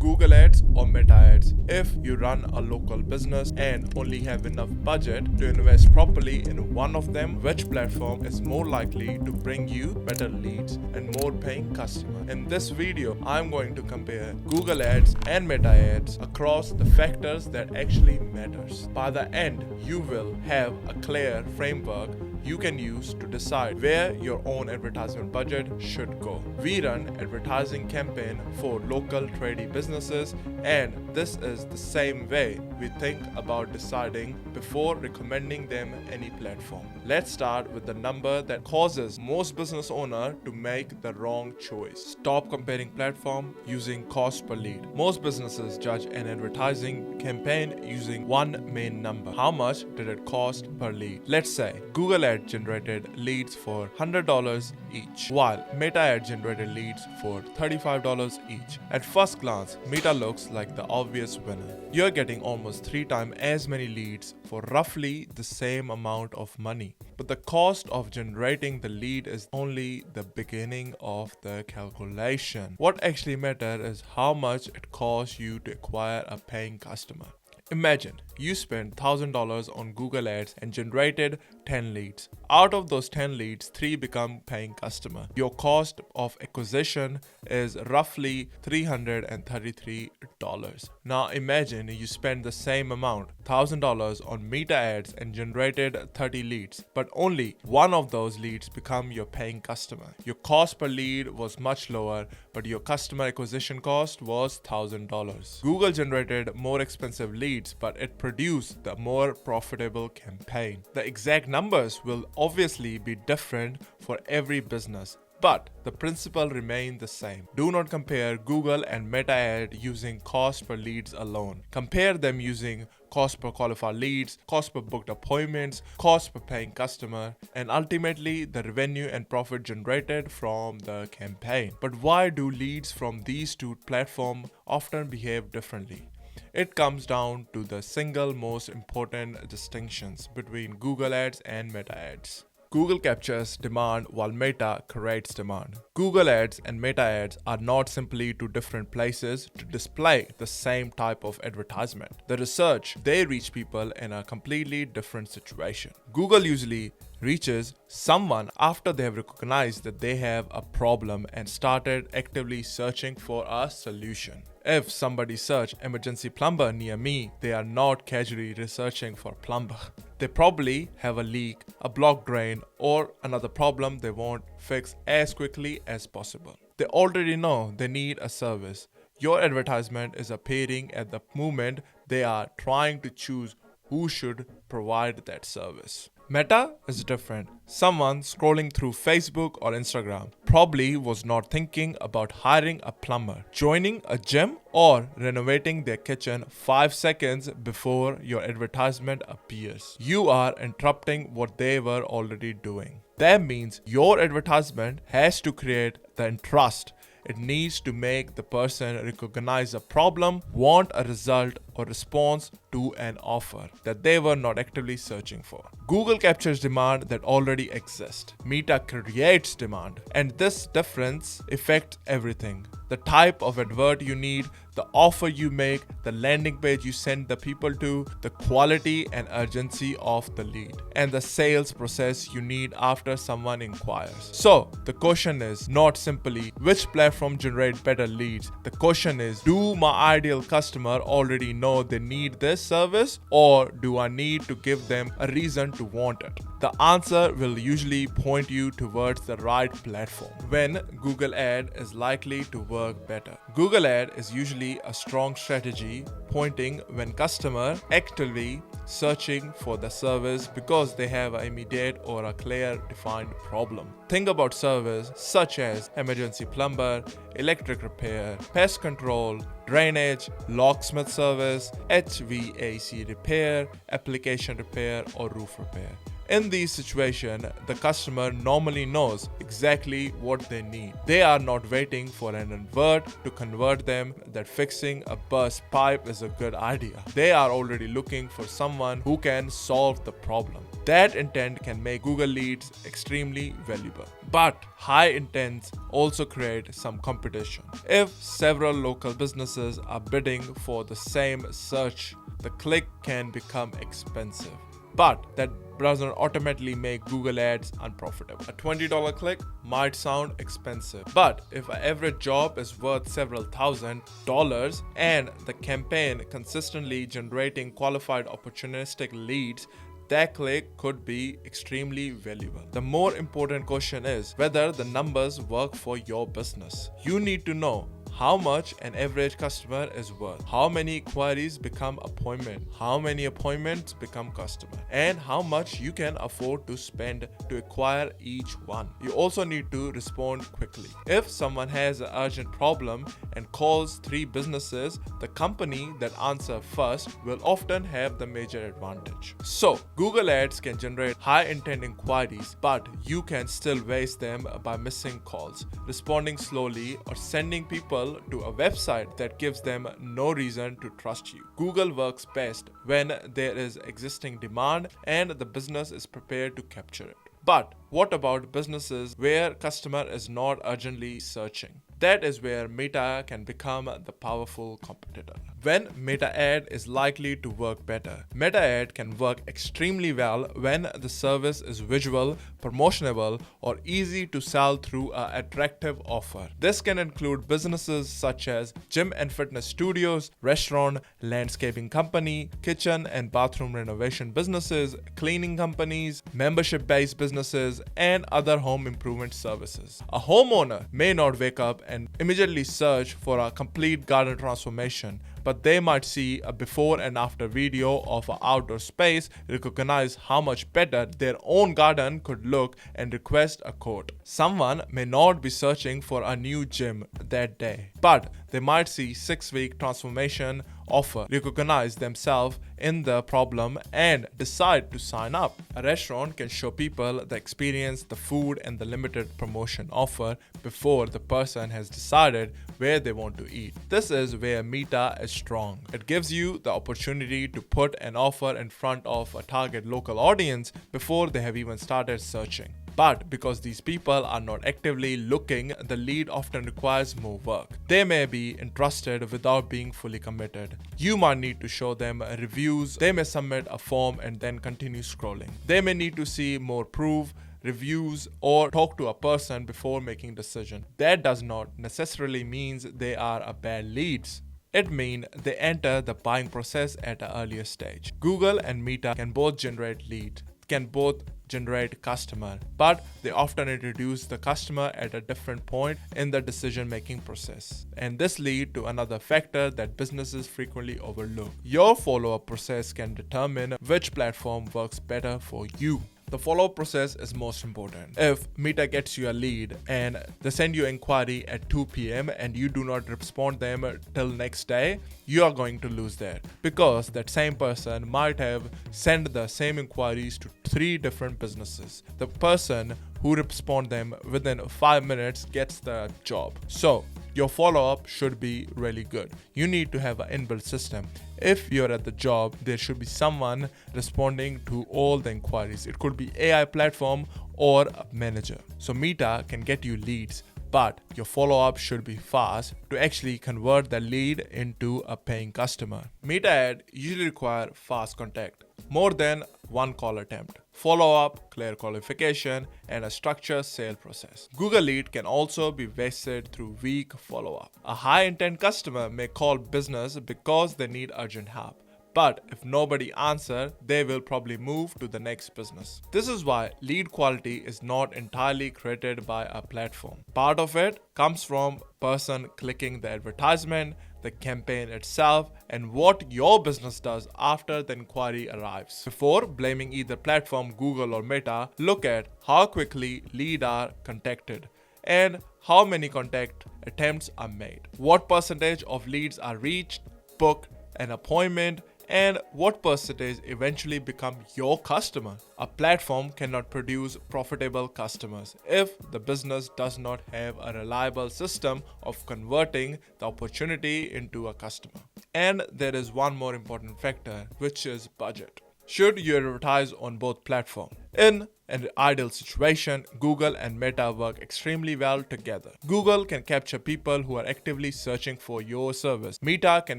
Google Ads or Meta Ads? If you run a local business and only have enough budget to invest properly in one of them, which platform is more likely to bring you better leads and more paying customers? In this video, I'm going to compare Google Ads and Meta Ads across the factors that actually matters. By the end, you will have a clear framework you can use to decide where your own advertisement budget should go. We run advertising campaign for local tradie businesses, and this is the same way we think about deciding before recommending them any platform. Let's start with the number that causes most business owners to make the wrong choice. Stop comparing platform using cost per lead. Most businesses judge an advertising campaign using one main number. How much did it cost per lead? Let's say Google Ads generated leads for $100 each, while Meta Ads generated leads for $35 each. At first glance, Meta looks like the obvious winner. You're getting almost 3 times as many leads for roughly the same amount of money. But the cost of generating the lead is only the beginning of the calculation. What actually matters is how much it costs you to acquire a paying customer. Imagine you spent $1,000 on Google Ads and generated 10 leads. Out of those 10 leads, 3 become paying customer. Your cost of acquisition is roughly $333. Now imagine you spend the same amount, $1,000 on Meta Ads and generated 30 leads, but only one of those leads become your paying customer. Your cost per lead was much lower, but your customer acquisition cost was $1,000. Google generated more expensive leads, but it produced the more profitable campaign. The exact numbers will obviously be different for every business, but the principle remains the same. Do not compare Google and Meta Ad using cost per leads alone. Compare them using cost per qualified leads, cost per booked appointments, cost per paying customer, and ultimately the revenue and profit generated from the campaign. But why do leads from these two platforms often behave differently? It comes down to the single most important distinctions between Google Ads and Meta Ads. Google captures demand while Meta creates demand. Google Ads and Meta Ads are not simply two different places to display the same type of advertisement. The research, they reach people in a completely different situation. Google usually reaches someone after they have recognized that they have a problem and started actively searching for a solution. If somebody search emergency plumber near me, they are not casually researching for plumber. They probably have a leak, a blocked drain, or another problem they want fixed as quickly as possible. They already know they need a service. Your advertisement is appearing at the moment they are trying to choose who should provide that service. Meta is different. Someone scrolling through Facebook or Instagram probably was not thinking about hiring a plumber, joining a gym, or renovating their kitchen 5 seconds before your advertisement appears. You are interrupting what they were already doing. That means your advertisement has to create the interest. It needs to make the person recognize a problem, want a result or response to an offer that they were not actively searching for. Google captures demand that already exists. Meta creates demand, and this difference affects everything. The type of advert you need, the offer you make, the landing page you send the people to, the quality and urgency of the lead, and the sales process you need after someone inquires. So the question is not simply which platform generate better leads. The question is, do my ideal customer already know they need this service, or do I need to give them a reason to want it? The answer will usually point you towards the right platform. When Google Ad is likely to work better. Google Ad is usually a strong strategy pointing when customer actively searching for the service because they have an immediate or a clear defined problem. Think about service such as emergency plumber, electric repair, pest control, drainage, locksmith service, HVAC repair, application repair, or roof repair. In these situations, the customer normally knows exactly what they need. They are not waiting for an advert to convert them that fixing a burst pipe is a good idea. They are already looking for someone who can solve the problem. That intent can make Google leads extremely valuable. But high intents also create some competition. If several local businesses are bidding for the same search, the click can become expensive. But that doesn't automatically make Google ads unprofitable. A $20 click might sound expensive, but if an average job is worth several $1,000s and the campaign consistently generating qualified opportunistic leads, that click could be extremely valuable. The more important question is whether the numbers work for your business. You need to know how much an average customer is worth, how many inquiries become appointment, how many appointments become customer, and how much you can afford to spend to acquire each one. You also need to respond quickly. If someone has an urgent problem and calls 3 businesses, the company that answers first will often have the major advantage. So, Google Ads can generate high intent inquiries, but you can still waste them by missing calls, responding slowly, or sending people to a website that gives them no reason to trust you. Google works best when there is existing demand and the business is prepared to capture it. But what about businesses where customer is not urgently searching? That is where Meta can become the powerful competitor. When Meta ad is likely to work better. Meta ad can work extremely well when the service is visual, promotionable, or easy to sell through an attractive offer. This can include businesses such as gym and fitness studios, restaurant, landscaping company, kitchen and bathroom renovation businesses, cleaning companies, membership-based businesses, and other home improvement services. A homeowner may not wake up and immediately search for a complete garden transformation, but they might see a before and after video of an outdoor space, recognize how much better their own garden could look, and request a quote. Someone may not be searching for a new gym that day, but they might see 6-week transformation offer, recognize themselves in the problem, and decide to sign up. A restaurant can show people the experience, the food, and the limited promotion offer before the person has decided where they want to eat. This is where Meta is strong. It gives you the opportunity to put an offer in front of a target local audience before they have even started searching. But because these people are not actively looking, the lead often requires more work. They may be interested without being fully committed. You might need to show them reviews. They may submit a form and then continue scrolling. They may need to see more proof, reviews, or talk to a person before making a decision. That does not necessarily mean they are a bad leads. It means they enter the buying process at an earlier stage. Google and Meta can both generate leads, can both generate customer, but they often introduce the customer at a different point in the decision-making process. And this leads to another factor that businesses frequently overlook. Your follow-up process can determine which platform works better for you. The follow-up process is most important. If Meta gets you a lead and they send you an inquiry at 2 p.m. and you do not respond them till next day, you are going to lose that, because that same person might have sent the same inquiries to 3 different businesses. The person who responds them within 5 minutes gets the job. So your follow-up should be really good. You need to have an inbuilt system. If you're at the job, there should be someone responding to all the inquiries. It could be AI platform or a manager. So Meta can get you leads, but your follow-up should be fast to actually convert the lead into a paying customer. Meta ad usually require fast contact, more than 1 call attempt, follow-up, clear qualification, and a structured sale process. Google Lead can also be wasted through weak follow-up. A high-intent customer may call business because they need urgent help, but if nobody answers, they will probably move to the next business. This is why lead quality is not entirely created by a platform. Part of it comes from person clicking the advertisement, the campaign itself, and what your business does after the inquiry arrives. Before blaming either platform, Google or Meta, look at how quickly leads are contacted and how many contact attempts are made. What percentage of leads are reached, booked an appointment, and what percentage eventually become your customer. A platform cannot produce profitable customers if the business does not have a reliable system of converting the opportunity into a customer. And there is one more important factor, which is budget. Should you advertise on both platforms? In an ideal situation, Google and Meta work extremely well together. Google can capture people who are actively searching for your service. Meta can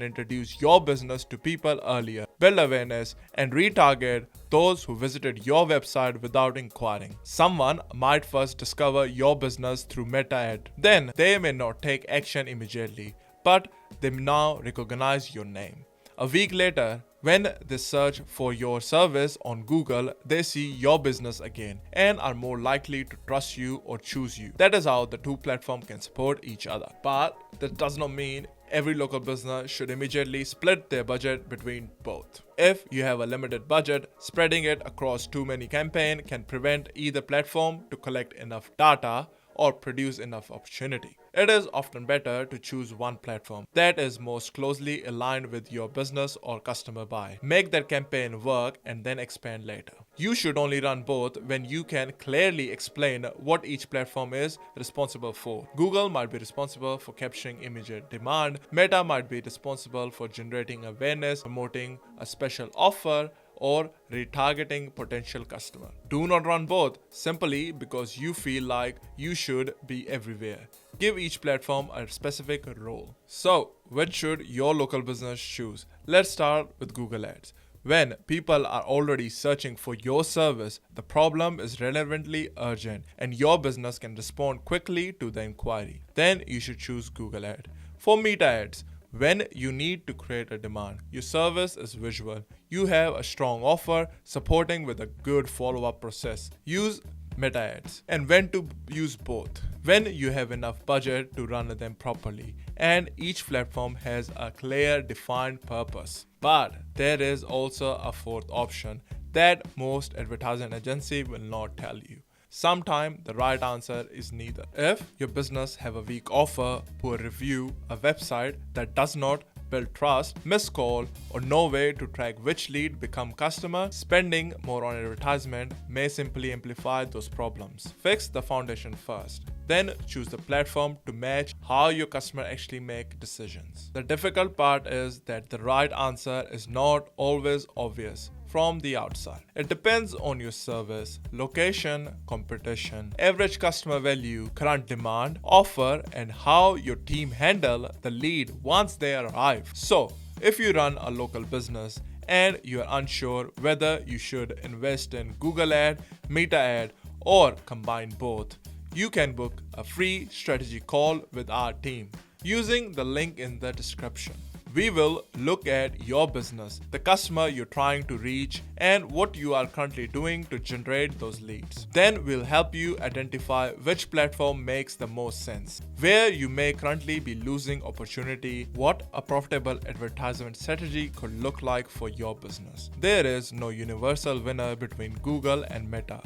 introduce your business to people earlier, build awareness, and retarget those who visited your website without inquiring. Someone might first discover your business through Meta ad. Then they may not take action immediately, but they now recognize your name. A week later, when they search for your service on Google, they see your business again and are more likely to trust you or choose you. That is how the two platforms can support each other. But that does not mean every local business should immediately split their budget between both. If you have a limited budget, spreading it across too many campaigns can prevent either platform to collect enough data or produce enough opportunity. It is often better to choose one platform that is most closely aligned with your business or customer buy. Make that campaign work and then expand later. You should only run both when you can clearly explain what each platform is responsible for. Google might be responsible for capturing immediate demand. Meta might be responsible for generating awareness, promoting a special offer, or retargeting potential customer. Do not run both simply because you feel like you should be everywhere. Give each platform a specific role. So, which should your local business choose? Let's start with Google Ads. When people are already searching for your service, the problem is relevantly urgent and your business can respond quickly to the inquiry. Then you should choose Google Ads. For Meta Ads, when you need to create a demand, your service is visual, you have a strong offer supporting with a good follow-up process, use Meta Ads. And when to use both? When you have enough budget to run them properly and each platform has a clear defined purpose. But there is also a fourth option that most advertising agencies will not tell you. Sometimes the right answer is neither. If your business have a weak offer, poor review, a website that does not build trust, missed call, or no way to track which lead become customer, spending more on advertisement may simply amplify those problems. Fix the foundation first. Then choose the platform to match how your customer actually make decisions. The difficult part is that the right answer is not always obvious from the outside. It depends on your service, location, competition, average customer value, current demand, offer, and how your team handle the lead once they arrive. So, if you run a local business and you are unsure whether you should invest in Google Ad, Meta Ad, or combine both, you can book a free strategy call with our team using the link in the description. We will look at your business, the customer you're trying to reach, and what you are currently doing to generate those leads. Then we'll help you identify which platform makes the most sense, where you may currently be losing opportunity, what a profitable advertisement strategy could look like for your business. There is no universal winner between Google and Meta.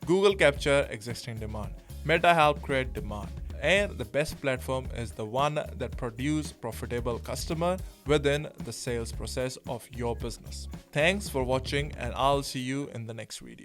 Google capture existing demand. Meta help create demand. And the best platform is the one that produces profitable customer within the sales process of your business. Thanks for watching and I'll see you in the next video.